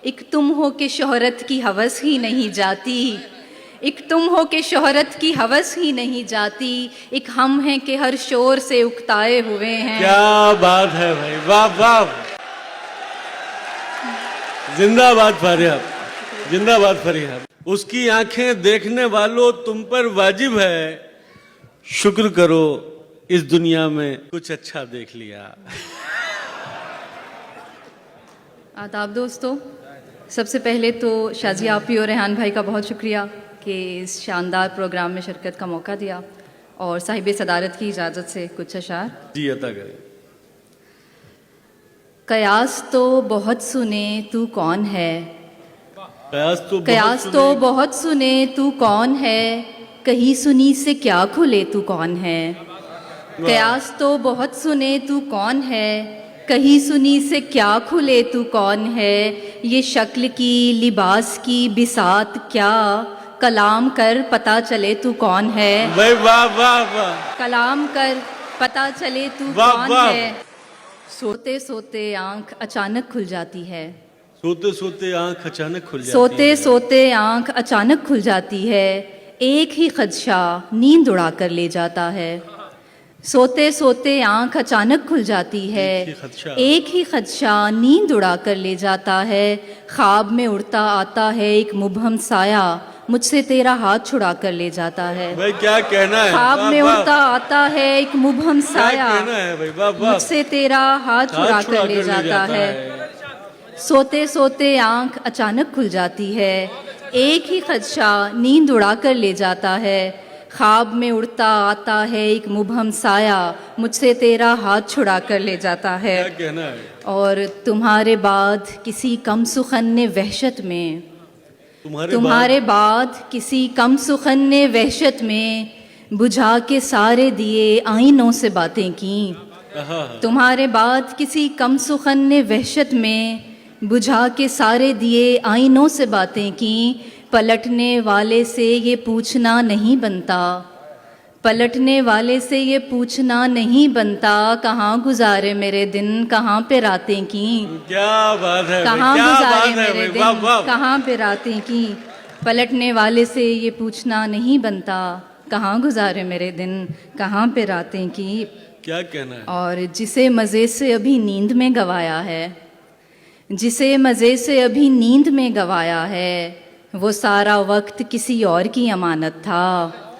एक तुम हो के शोहरत की हवस ही नहीं जाती, एक तुम हो के शोहरत की हवस ही नहीं जाती, एक हम हैं कि हर शोर से उकताए हुए हैं। क्या बात है भाई, वाह वाह, जिंदाबाद फरियाद, जिंदाबाद फरियाद। उसकी आंखें देखने वालों तुम पर वाजिब है, शुक्र करो इस दुनिया में कुछ अच्छा देख लिया। आदाब दोस्तों, सबसे पहले तो शाजी आपी और रेहान भाई का बहुत शुक्रिया कि इस शानदार प्रोग्राम में शिरकत का मौका दिया और साहिब सदारत की इजाज़त से कुछ अशार जी अता करें। कयास तो बहुत सुने तू कौन है, कयास तो बहुत सुने तू कौन है, कहीं सुनी से क्या खुले तू कौन है। कयास तो बहुत सुने तू कौन है, कहीं सुनी से क्या खुले तू कौन है। ये शक्ल की लिबास की बिसात क्या, कलाम कर पता चले तू कौन है। भाई वाह वाह वाह, कलाम कर पता चले तू वाह, कौन वाह। है। सोते सोते आंख अचानक खुल जाती है, सोते सोते आंख अचानक खुल जाती सोते है। सोते आंख अचानक खुल जाती है, एक ही खदशा नींद उड़ा कर ले जाता है। सोते सोते आंख अचानक खुल जाती है, एक ही खदशा नींद उड़ा कर ले जाता है। ख्वाब में उड़ता आता है एक मुबहम साया, मुझसे तेरा हाथ छुड़ा कर ले जाता है। भाई क्या कहना है, ख्वाब वाह, में वाह। उड़ता आता है एक मुबहम क्या साया, कहना है भाई, वाह वाह। मुझसे तेरा हाथ छुड़ा कर ले जाता है। सोते सोते आंख अचानक खुल जाती है, एक ही खदशा नींद उड़ा कर ले जाता है। ख्वाब में उड़ता आता है एक मुबहम साया, मुझसे तेरा हाथ छुड़ा कर ले जाता है। क्या कहना है। और तुम्हारे बाद किसी कम सुखन ने वहशत में, तुम्हारे बाद किसी कम सुखन ने वहशत में, बुझा के सारे दिए आईनों से बातें की। तुम्हारे बाद किसी कम सुखन ने वहशत में, बुझा के सारे दिए आईनों से बातें की। पलटने वाले से ये पूछना नहीं बनता, पलटने वाले से ये पूछना नहीं बनता, कहाँ गुजारे मेरे दिन, कहाँ पे रातें की। क्या बात है, कहाँ क्या गुजारे बात है मेरे भाई, वाह दिन, वाह। कहाँ पे रातें की। पलटने वाले से ये पूछना नहीं बनता, कहाँ गुजारे मेरे दिन, कहाँ पे रातें की। क्या कहना है। और जिसे मज़े से अभी नींद में गवाया है, जिसे मज़े से अभी नींद में गवाया है, वो सारा वक्त किसी और की अमानत था।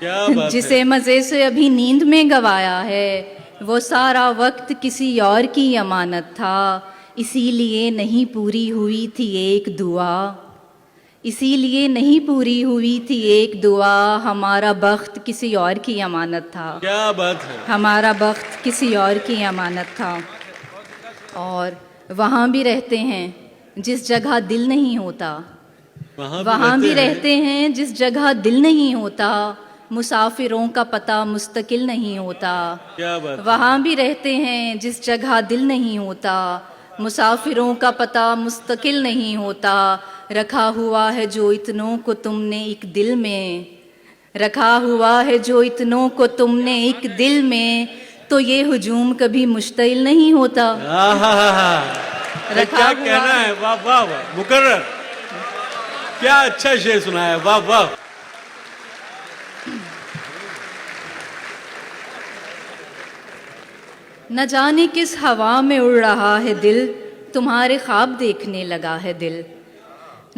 क्या बात जिसे मज़े से अभी नींद में गवाया है, वो सारा वक्त किसी और की अमानत था। इसीलिए नहीं पूरी हुई थी एक दुआ, इसीलिए नहीं पूरी हुई थी एक दुआ, हमारा बख्त किसी और की अमानत था। क्या बात है। हमारा बख्त किसी और की अमानत था। और वहाँ भी रहते हैं जिस जगह दिल नहीं होता, वहाँ भी रहते हैं जिस जगह दिल नहीं होता, मुसाफिरों का पता मुस्तकिल नहीं होता। क्या बात। वहाँ भी रहते हैं जिस जगह दिल नहीं होता, मुसाफिरों का पता मुस्तकिल नहीं होता। रखा हुआ है जो इतनों को तुमने एक दिल में, रखा हुआ है जो इतनों को तुमने एक दिल में, तो ये हुजूम कभी मुश्तिल नहीं होता। क्या कहना है, वाह वाह वाह। मुकर्रर, क्या अच्छा शेर सुनाया, वाह वाह। न जाने किस हवा में उड़ रहा है दिल, तुम्हारे ख्वाब देखने लगा है दिल।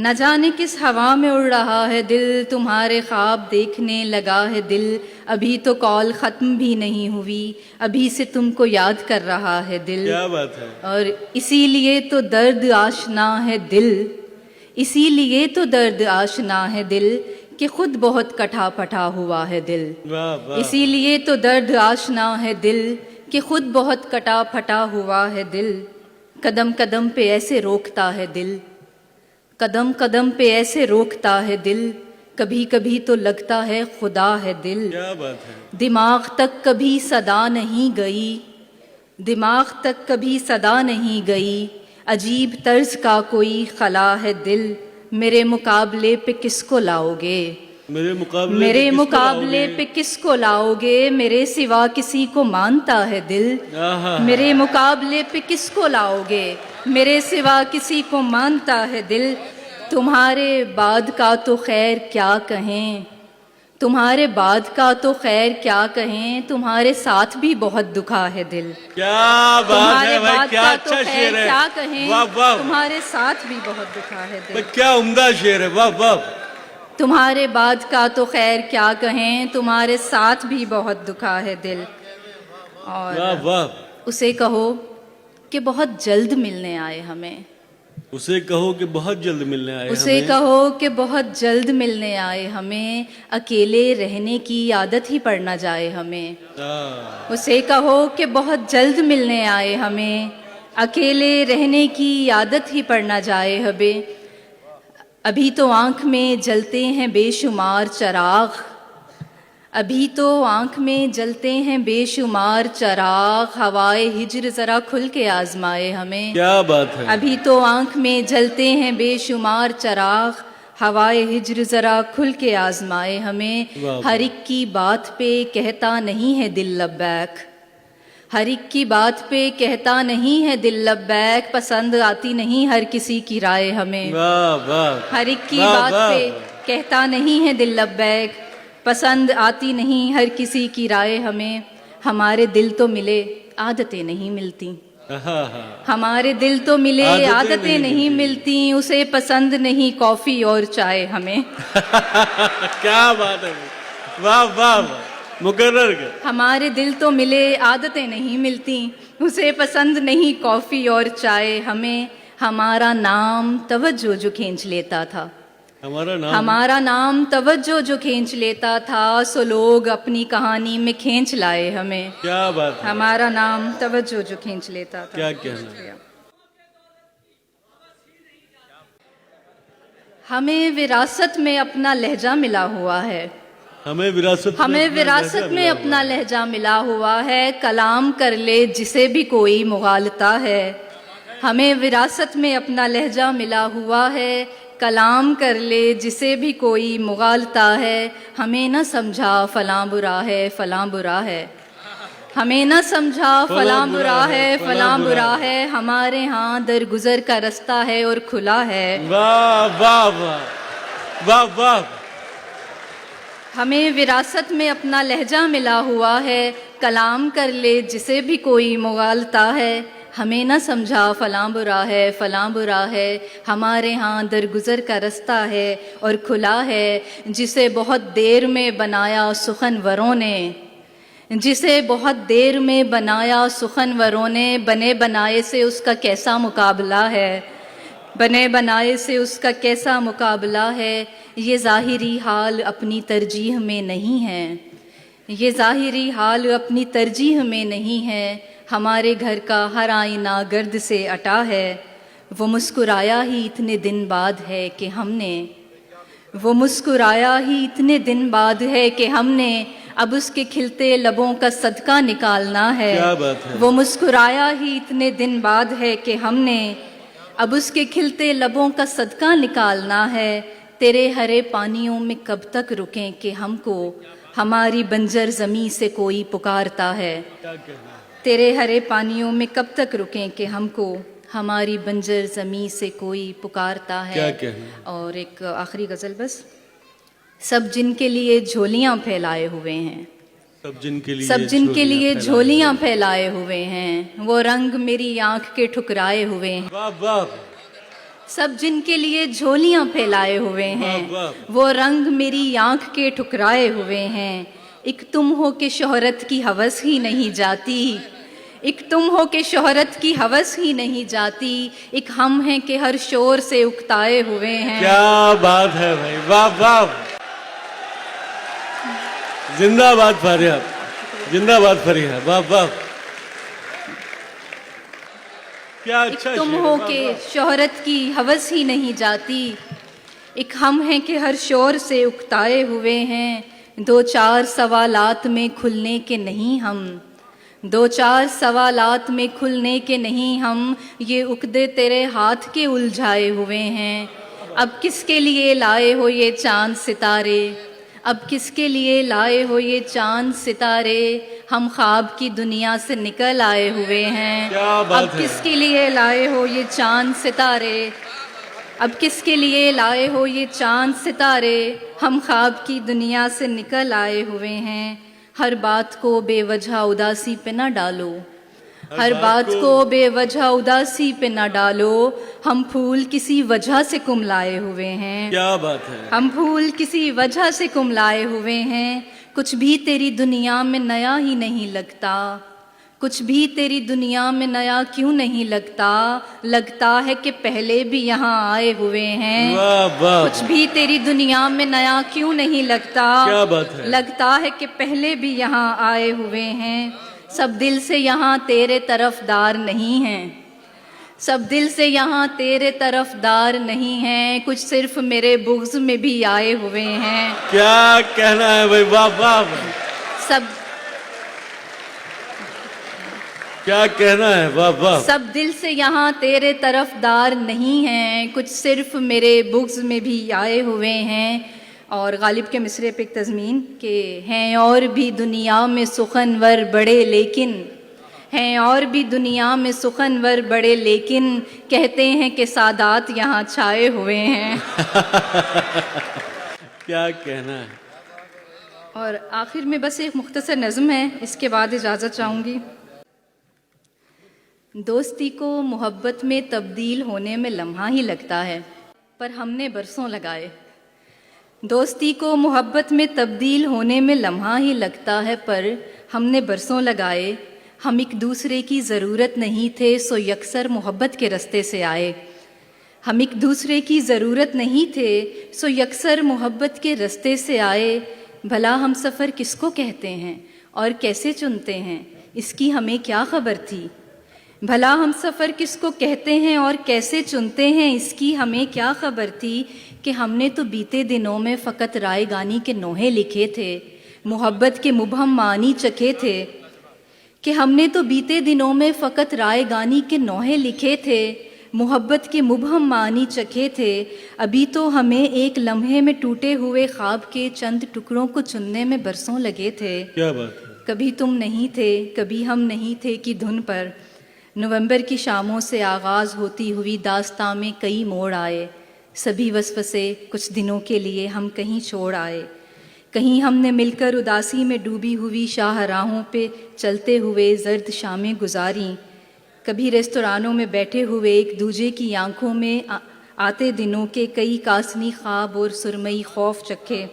न जाने किस हवा में उड़ रहा है दिल, तुम्हारे ख्वाब देखने लगा है दिल। अभी तो कॉल ख़त्म भी नहीं हुई, अभी से तुमको याद कर रहा है दिल। क्या बात है। और इसीलिए तो दर्द आशना है दिल, इसीलिए तो दर्द आशना है दिल, कि खुद बहुत कटा पटा हुआ है दिल। वाह वाह। इसीलिए तो दर्द आशना है दिल, कि खुद बहुत कटा फटा हुआ है दिल। कदम कदम पे ऐसे रोकता है दिल, कदम कदम पे ऐसे रोकता है दिल, कभी कभी तो लगता है खुदा है दिल। क्या बात है। दिमाग तक कभी सदा नहीं गई, दिमाग तक कभी सदा नहीं गई, अजीब तर्ज का कोई खला है दिल। मेरे मुकाबले पे किसको लाओगे, मेरे मुकाबले पे किसको लाओगे, मेरे सिवा किसी को मानता है दिल। मेरे मुकाबले पे किसको लाओगे, मेरे सिवा किसी को मानता है दिल, तुम्हारे बाद का तो खैर क्या कहें, तुम्हारे बाद का तो खैर क्या कहें, तुम्हारे साथ भी बहुत दुखा है दिल। क्या बात तुम्हारे है भाई, बाद क्या का अच्छा तो शेर खैर है। क्या कहें, वाह वाह, तुम्हारे साथ भी बहुत दुखा है दिल। भाई क्या उम्दा शेर है, वाह वाह। तुम्हारे बाद का तो खैर क्या कहें, तुम्हारे साथ भी बहुत दुखा है दिल। वाह और वाह। उसे कहो कि बहुत जल्द मिलने आए हमें, उसे कहो कि बहुत जल्द मिलने आए उसे हमें। कहो कि बहुत जल्द मिलने आए हमें, अकेले रहने की आदत ही पड़ ना जाए हमें। उसे कहो कि बहुत जल्द मिलने आए हमें, अकेले रहने की आदत ही पड़ ना जाए हमें। अभी तो आँख में जलते हैं बेशुमार चराग, अभी तो आँख में जलते हैं बेशुमार चराग, हवाए हिज्र ज़रा खुल के आजमाए हमें। क्या बात है। अभी तो आँख में जलते हैं बेशुमार चराग, हवाए हिज्र ज़रा खुल के आजमाए हमें। वाह वाह। हर एक की बात पे कहता नहीं है दिल लब्बैक, हर एक की बात पे कहता नहीं है दिल लब्बैक, पसंद आती नहीं हर किसी की राय हमें। वाह वाह। हर एक की वाह, बात वाह, पे कहता नहीं है दिल लब्बैक, पसंद आती नहीं हर किसी की राय हमें। हमारे दिल तो मिले आदतें नहीं मिलती, हाँ। हमारे दिल तो मिले आदतें आदतें नहीं मिलती, उसे पसंद नहीं कॉफ़ी और चाय हमें। क्या बात है, वाह वाह वाह, मुकर्रर कर। हमारे दिल तो मिले आदतें नहीं मिलती, उसे पसंद नहीं कॉफ़ी और चाय हमें। हमारा नाम तवज्जो जो खींच लेता था, हमारा नाम तवज्जो जो खींच लेता था, सो लोग अपनी कहानी में खींच लाए हमें। क्या बात है। हमारा नाम तवज्जो जो खींच लेता था। क्या कहना। हमें विरासत में अपना लहजा मिला हुआ है, हमें विरासत में अपना लहजा मिला हुआ है, कलाम कर ले जिसे भी कोई मुगालता है। हमें विरासत में अपना लहजा मिला हुआ है, कलाम कर ले जिसे भी कोई मुगालता है। हमें न समझा फलां बुरा है, फलां बुरा है, हमें न समझा फलां बुरा है, फलां बुरा है, हमारे यहाँ दरगुजर का रास्ता है और खुला है। वाह वाह वाह वाह वाह। हमें विरासत में अपना लहजा मिला हुआ है, कलाम कर ले जिसे भी कोई मुगालता है। हमें न समझा फलां बुरा है, फलां बुरा है, हमारे यहाँ दरगुजर का रास्ता है और खुला है। जिसे बहुत देर में बनाया सुखनवरों ने, जिसे बहुत देर में बनाया सुखनवरों ने, बने बनाए से उसका कैसा मुकाबला है, बने बनाए से उसका कैसा मुकाबला है। ये ज़ाहिरी हाल अपनी तरजीह में नहीं है, ये ज़ाहिरी हाल अपनी तरजीह में नहीं है। हमारे घर का हर आईना गर्द से अटा है, वो मुस्कुराया ही इतने दिन बाद है कि हमने, वो मुस्कुराया ही इतने दिन बाद है कि हमने, अब उसके खिलते लबों का सदका निकालना है। क्या बात है। वो मुस्कुराया ही इतने दिन बाद है कि हमने, अब उसके खिलते लबों का सदका निकालना है। तेरे हरे पानियों में कब तक रुकें कि हमको हमारी बंजर ज़मीं से कोई पुकारता है। तेरे हरे पानियों में कब तक रुकें कि हमको हमारी बंजर ज़मीं से कोई पुकारता है। क्या कहना। और एक आखिरी गज़ल बस। सब जिनके लिए झोलियाँ फैलाए हुए हैं, सब जिनके लिए झोलियाँ फैलाए हुए हैं, वो रंग मेरी आँख के ठुकराए हुए हैं। वाह वाह। सब जिनके लिए झोलियाँ फैलाए हुए हैं, वो रंग मेरी आँख के ठुकराए हुए हैं। एक तुम हो के शोहरत की हवस ही नहीं जाती, एक तुम हो के शोहरत की हवस ही नहीं जाती, एक हम हैं कि हर शोर से उकताए हुए हैं। क्या बात है भाई, वाह वाह। जिंदाबाद फारिया, जिंदाबाद फरिया, वाह वाह। क्या अच्छा। तुम हो के शोहरत की हवस ही नहीं जाती, एक हम हैं कि हर शोर से उकताए हुए हैं। दो चार सवालात में खुलने के नहीं हम, दो चार सवालात में खुलने के नहीं हम, ये उकदे तेरे हाथ के उलझाए हुए हैं। अब किसके लिए लाए हो ये चांद सितारे, अब किसके लिए लाए हो ये चांद सितारे, हम ख्वाब की दुनिया से निकल आए हुए हैं। क्या बात अब है। किसके लिए लाए हो ये चांद सितारे, अब किसके लिए लाए हो ये चांद सितारे, हम ख्वाब की दुनिया से निकल आए हुए हैं। हर बात को बेवजह उदासी पे न डालो, हर बात को बेवजह उदासी पे न डालो, हम फूल किसी वजह से कुमलाए हुए हैं। क्या बात है। हम फूल किसी वजह से कुमलाए हुए हैं। कुछ भी तेरी दुनिया में नया ही नहीं लगता, कुछ भी तेरी दुनिया में नया क्यों नहीं लगता, लगता है कि पहले भी यहाँ आए हुए हैं। वाह वाह, कुछ भी तेरी दुनिया में नया क्यों नहीं लगता, क्या बात है। लगता है कि पहले भी यहाँ आए हुए हैं। सब दिल से यहाँ तेरे तरफदार नहीं हैं, सब दिल से यहाँ तेरे तरफदार नहीं हैं, कुछ सिर्फ मेरे बुग़्ज़ में भी आए हुए हैं। क्या कहना है भाई, वाह वाह वाह। सब क्या कहना है, वाह वाह। सब दिल से यहाँ तेरे तरफदार नहीं हैं, कुछ सिर्फ मेरे बुग़्ज़ में भी आए हुए हैं। और गालिब के मिसरे पे एक तज़मीन के हैं और भी दुनिया में सुखनवर बड़े लेकिन, हैं और भी दुनिया में सुखनवर बड़े लेकिन, कहते हैं कि सादात यहाँ छाए हुए हैं। क्या कहना है। और आखिर में बस एक मुख्तसर नज़्म है, इसके बाद इजाज़त चाहूँगी। दोस्ती को मोहब्बत में तब्दील होने में लम्हा ही लगता है, पर हमने बरसों लगाए। दोस्ती को मोहब्बत में तब्दील होने में लम्हा ही लगता है, पर हमने बरसों लगाए। हम एक दूसरे की ज़रूरत नहीं थे, सो यकसर मोहब्बत के रास्ते से आए। हम एक दूसरे की ज़रूरत नहीं थे, सो यकसर मोहब्बत के रास्ते से आए। भला हम सफ़र किसको कहते हैं और कैसे चुनते हैं, इसकी हमें क्या ख़बर थी। भला हम सफ़र किसको कहते हैं और कैसे चुनते हैं, इसकी हमें क्या ख़बर थी। कि हमने तो बीते दिनों में फ़कत राय गानी के नोहे लिखे थे, मोहब्बत के मुबहम मानी चखे थे। कि हमने तो बीते दिनों में फ़कत राय गानी के नोहे लिखे थे, मोहब्बत के मुबहम मानी चखे थे। अभी तो हमें एक लम्हे में टूटे हुए ख्वाब के चंद टुकड़ों को चुनने में बरसों लगे थे। क्या बात है। कभी तुम नहीं थे, कभी हम नहीं थे की धुन पर नवंबर की शामों से आगाज़ होती हुई दास्तां में कई मोड़ आए। सभी वसवसे कुछ दिनों के लिए हम कहीं छोड़ आए। कहीं हमने मिलकर उदासी में डूबी हुई शाहराहों पे चलते हुए जर्द शामें गुजारी। कभी रेस्तरानों में बैठे हुए एक दूजे की आंखों में आते दिनों के कई कासनी ख्वाब और सुरमई खौफ चखे।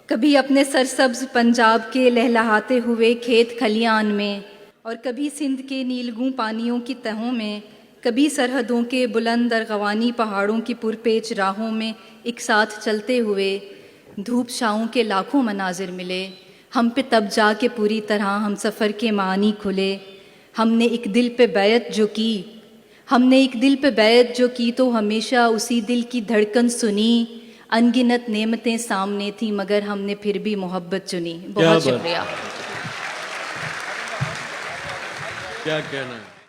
कभी अपने सरसब्ज पंजाब के लहलहाते हुए खेत खलियान में, और कभी सिंध के नीलगूं पानियों की तहों में, कभी सरहदों के बुलंद अरगवानी पहाड़ों की पुरपेच राहों में एक साथ चलते हुए। धूप छाँव के लाखों मनाजिर मिले हम पे, तब जाके पूरी तरह हम सफ़र के मानी खुले। हमने एक दिल पे बैत जो की, हमने एक दिल पे बैत जो की, तो हमेशा उसी दिल की धड़कन सुनी। अनगिनत नेमतें सामने थी, मगर हमने फिर भी मोहब्बत चुनी। बहुत शुक्रिया। क्या कहना है।